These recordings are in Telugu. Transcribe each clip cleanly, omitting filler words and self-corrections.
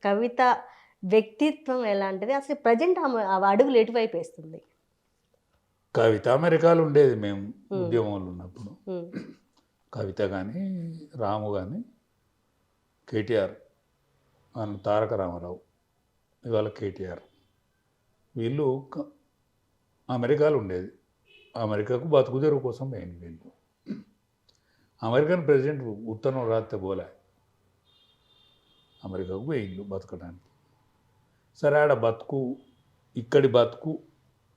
కవిత వ్యక్తిత్వం ఎలాంటిది? అసలు ప్రజెంట్ ఆమె ఆ అడుగులు ఎటువైపు వేస్తుంది? కవిత అమెరికాలో ఉండేది మేము ఉద్యమంలో ఉన్నప్పుడు. కవిత కానీ రాము కానీ కేటీఆర్ మన తారక రామారావు ఇవాళ కేటీఆర్ వీళ్ళు అమెరికాలో ఉండేది. అమెరికాకు బతుకు తెరువు కోసం పోయింది వీళ్ళు. అమెరికన్ ప్రెసిడెంట్ ఉత్తరం రాస్తే పోలే, అమెరికాకు పోయిండు బతకడానికి. సరే ఆడ బతుకు ఇక్కడి బతుకు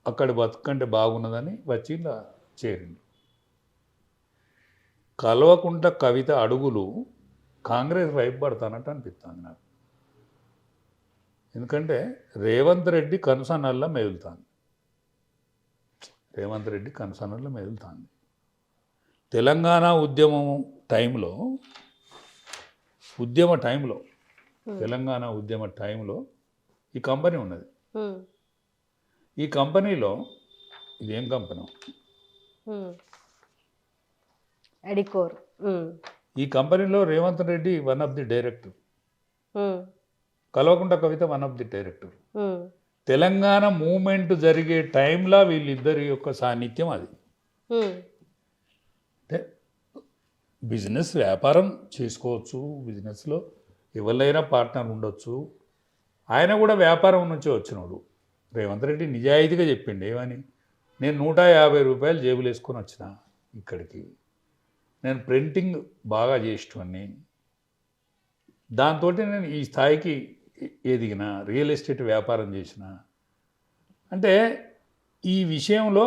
అక్కడి బతుకు కంటే బాగున్నదని వచ్చి ఇలా చేరిండు. కల్వకుంట్ల కవిత అడుగులు కాంగ్రెస్ వైపు పడతానట్టు అనిపిస్తుంది నాకు. ఎందుకంటే రేవంత్ రెడ్డి కనుసన్నల్లా మెదులుతాను. రేవంత్ రెడ్డి కనుసన్నల్లా మెదులుతాను. తెలంగాణ తెలంగాణ ఉద్యమ టైంలో ఈ కంపెనీ ఉన్నది. ఈ కంపెనీలో ఇదేం కంపెనీ? ఎడికోర్. ఈ కంపెనీలో Revanth Reddy one of the director, Kalvakuntla Kavitha one of the director. Telangana movement జరిగే టైంలో వీళ్ళిద్దరి యొక్క సాన్నిధ్యం అది. అంటే బిజినెస్ వ్యాపారం చేసుకోవచ్చు, బిజినెస్లో ఎవరైనా పార్ట్నర్ ఉండొచ్చు. ఆయన కూడా వ్యాపారం నుంచి వచ్చినాడు. రేవంత్ రెడ్డి నిజాయితీగా చెప్పిండు ఏమని, నేను 150 రూపాయలు జేబులు వేసుకొని వచ్చిన ఇక్కడికి, నేను ప్రింటింగ్ బాగా చేసేవాడిని, దాంతో నేను ఈ స్థాయికి ఎదిగిన, రియల్ ఎస్టేట్ వ్యాపారం చేసిన. అంటే ఈ విషయంలో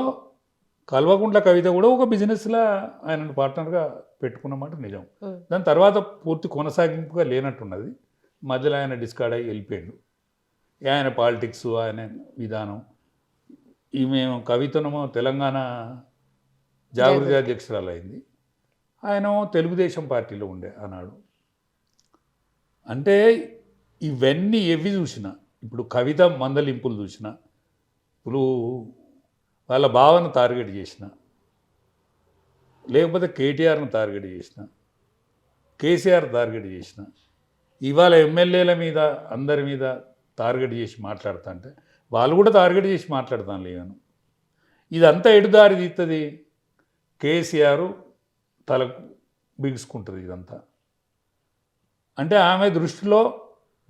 కల్వకుంట్ల కవిత కూడా ఒక బిజినెస్లా ఆయనను పార్ట్నర్గా పెట్టుకున్నమాట నిజం. దాని తర్వాత పూర్తి కొనసాగింపుగా లేనట్టున్నది. మధ్యలో ఆయన డిస్కార్డ్ అయ్యి వెళ్ళిపోయాడు. ఆయన పాలిటిక్స్, ఆయన విధానం. ఈమె కవితనేమో తెలంగాణ జాగృతి అధ్యక్షురాలు అయింది, ఆయన తెలుగుదేశం పార్టీలో ఉండే అన్నాడు. అంటే ఇవన్నీ ఎవి చూసినా, ఇప్పుడు కవిత మందలింపులు చూసినా, ఇప్పుడు వాళ్ళ భావన టార్గెట్ చేసిన, లేకపోతే కేటీఆర్ను టార్గెట్ చేసిన, కేసీఆర్ టార్గెట్ చేసిన, ఇవాళ ఎమ్మెల్యేల మీద అందరి మీద టార్గెట్ చేసి మాట్లాడుతా అంటే వాళ్ళు కూడా టార్గెట్ చేసి మాట్లాడతాను లేవను. ఇదంతా ఎటుదారి తీస్తుంది, కేసీఆర్ తలకు బిగుసుకుంటుంది ఇదంతా. అంటే ఆమె దృష్టిలో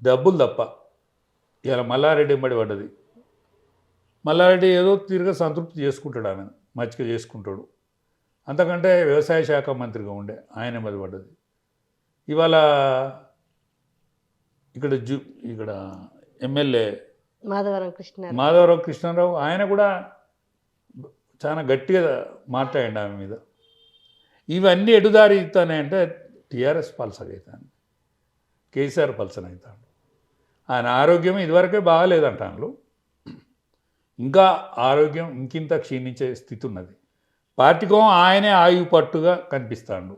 డబ్బులు తప్ప. ఇలా మల్లారెడ్డి ఎంబడి పడ్డది. మల్లారెడ్డి ఏదో తిరిగి సంతృప్తి చేసుకుంటాడు, ఆమె మంచిగా చేసుకుంటాడు. అంతకంటే వ్యవసాయ శాఖ మంత్రిగా ఉండే ఆయన ఎంబడి పడ్డది. ఇవాళ ఇక్కడ ఎమ్మెల్యే మాధవరం కృష్ణారావు ఆయన కూడా చాలా గట్టిగా మాట్లాడండి ఆమె మీద. ఇవన్నీ ఎటుదారి ఇస్తానంటే టీఆర్ఎస్ పల్సర్ అవుతాను, కేసీఆర్ పల్సర్ అవుతాడు. ఆయన ఆరోగ్యం ఇదివరకే బాగాలేదంటాను, ఇంకా ఆరోగ్యం ఇంకింత క్షీణించే స్థితి ఉన్నది. పార్టీకో ఆయనే ఆయువు పట్టుగా కనిపిస్తాడు.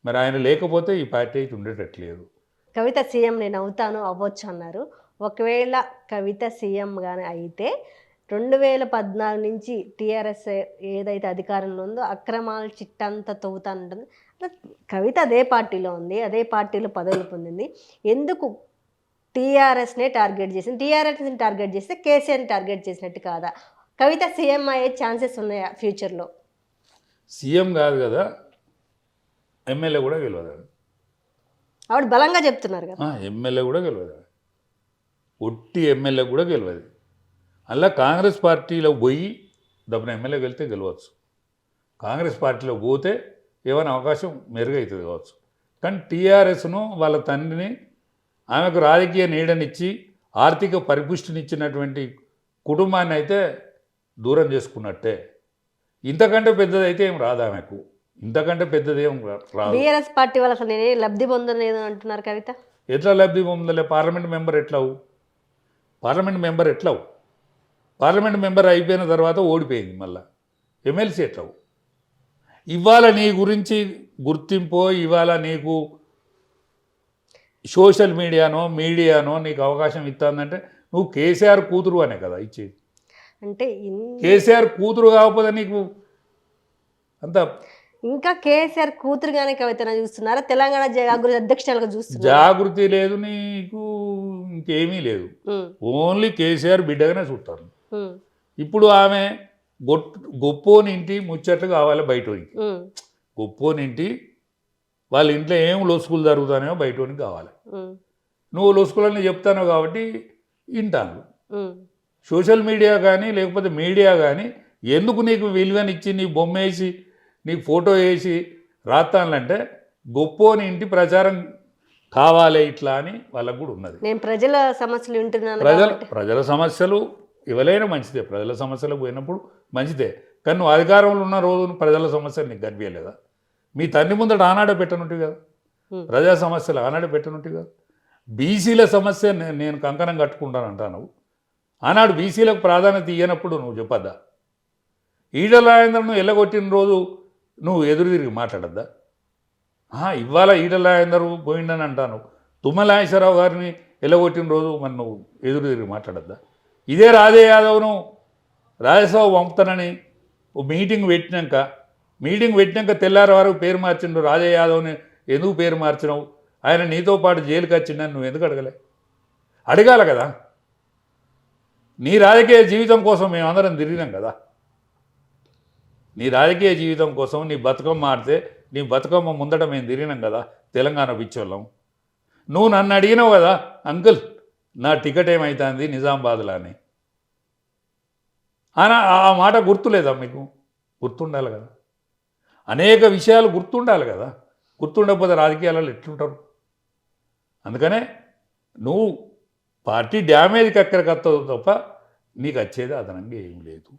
మరి ఆయన లేకపోతే ఈ పార్టీ అయితే ఉండేటట్లేదు. కవిత సీఎం నేను అవుతాను అవ్వచ్చు అన్నారు. ఒకవేళ కవిత సీఎం కానీ అయితే 2014 నుంచి టీఆర్ఎస్ ఏదైతే అధికారంలో ఉందో అక్రమాల చిట్టంతా తవ్వుతానంటుంది. కవిత అదే పార్టీలో ఉంది, అదే పార్టీలో పదవులు పొందింది. ఎందుకు టీఆర్ఎస్నే టార్గెట్ చేసింది? టీఆర్ఎస్ని టార్గెట్ చేస్తే కేసీఆర్ని టార్గెట్ చేసినట్టు కాదా? కవిత సీఎం అయ్యే ఛాన్సెస్ ఉన్నాయా ఫ్యూచర్లో? సీఎం కాదు కదా, ఎమ్మెల్యే కూడా గెలవదు. ఆవిడ బలంగా చెప్తున్నారు కదా, ఎమ్మెల్యే కూడా గెలవదు, ఒట్టి ఎమ్మెల్యే కూడా గెలవదు. అలా కాంగ్రెస్ పార్టీలో పోయి దబ్బున ఎమ్మెల్యే వెళ్తే గెలవచ్చు. కాంగ్రెస్ పార్టీలో పోతే ఏమైనా అవకాశం మెరుగవుతుంది కావచ్చు. కానీ టీఆర్ఎస్ను వాళ్ళ తండ్రిని ఆమెకు రాజకీయ నీడనిచ్చి ఆర్థిక పరిపుష్టినిచ్చినటువంటి కుటుంబాన్ని అయితే దూరం చేసుకున్నట్టే. ఇంతకంటే పెద్దదైతే ఏం రాదు ఆమెకు, ఇంతకంటే పెద్దది ఏం రాదు. బీఆర్ఎస్ పార్టీ వాళ్ళు అసలు నేనే లబ్ధి పొందలేదు అంటున్నారు కవిత. ఎట్లా లబ్ధి పొందలే? పార్లమెంట్ మెంబర్ ఎట్లావు? పార్లమెంట్ మెంబర్ అయిపోయిన తర్వాత ఓడిపోయింది, మళ్ళా ఎమ్మెల్సీ ఎట్లావు? ఇవాళ నీ గురించి గుర్తింపో, ఇవాళ నీకు సోషల్ మీడియానో నీకు అవకాశం ఇస్తుందంటే నువ్వు కేసీఆర్ కూతురు అనే కదా ఇచ్చేది. అంటే కేసీఆర్ కూతురు కాకపోతే నీకు అంత ఇంకా కేసీఆర్ కూతురుగానే కవితను చూస్తున్నారా? తెలంగాణ జాగృతి అధ్యక్షులుగా చూస్తున్నారు. జాగృతి లేదు నీకు, ఇంకేమీ లేదు. ఉమ్, ఓన్లీ కేసీఆర్ బిడ్డగానే చూస్తారు. ఉమ్, ఇప్పుడు ఆమె గొప్పోనింటి ముచ్చట్లు కావాలి బయటోనికి. ఉమ్, గొప్పోనింటి వాళ్ళ ఇంట్లో ఏం లొసుకులు జరుగుతానో బయటోనికి కావాలి. ఉమ్, నువ్వు లొసుకులని చెప్తానో కాబట్టి వింటాను. ఉమ్, సోషల్ మీడియా కానీ లేకపోతే మీడియా కానీ ఎందుకు నీకు విలువనిచ్చి నీ బొమ్మ వేసి నీకు ఫోటో వేసి రాస్తానంటే గొప్పోని ఇంటి ప్రచారం కావాలి ఇట్లా అని వాళ్ళకు కూడా ఉన్నది. నేను ప్రజల సమస్యలు వింటున్నాను కాబట్టి. ప్రజల సమస్యలు ఎవరైనా మంచిదే, ప్రజల సమస్యలకు పోయినప్పుడు మంచిదే. కానీ నువ్వు అధికారంలో ఉన్న రోజు ప్రజల సమస్యలు నీకు కనిపించలేదా? మీ తండ్రి ముందట ఆనాడే పెట్టనుంటి కదా, ప్రజా సమస్యలు ఆనాడే పెట్టనుంటి కదా. బీసీల సమస్య నేను కంకణం కట్టుకుంటాను అంటాను. ఆనాడు బీసీలకు ప్రాధాన్యత ఇయ్యనప్పుడు నువ్వు చెప్పద్దా? ఈటల రాజేందర్ను ఎల్లగొట్టిన రోజు నువ్వు ఎదురు తిరిగి మాట్లాడద్దా? ఇవాళ ఈటల రాజేందర్ పోయిండని అంటాను. తుమ్మల నాగేశ్వరరావు గారిని ఎల్లగొట్టిన రోజు మరి నువ్వు ఎదురు తిరిగి మాట్లాడద్దా? ఇదే రాజే యాదవ్ను రాజ్యసభ పంపుతానని మీటింగ్ పెట్టినాక తెల్లారి వరకు పేరు మార్చిండు. రాజే యాదవ్ని ఎందుకు పేరు మార్చినావు? ఆయన నీతో పాటు జైలుకి వచ్చిండని నువ్వు ఎందుకు అడగలే? అడగాల కదా. నీ రాజకీయ జీవితం కోసం మేమందరం తిరిగినాం కదా. నీ రాజకీయ జీవితం కోసం నీ బతుకమ్మ ఆడితే నీ బతుకమ్మ ముందట మేము తిరిగినాం కదా తెలంగాణ పిచ్చోళ్ళం. నువ్వు నన్ను అడిగినావు కదా, అంకుల్ నా టికెట్ ఏమవుతుంది నిజామాబాద్లో అని. ఆ మాట గుర్తులేదా మీకు? గుర్తుండాలి కదా. అనేక విషయాలు గుర్తుండాలి కదా. గుర్తుండకపోతే రాజకీయాలలో ఎట్లుంటారు? అందుకనే నువ్వు పార్టీ డ్యామేజ్కి ఎక్కడికి వస్తావు తప్ప నీకు వచ్చేది అదనంగా ఏం లేదు.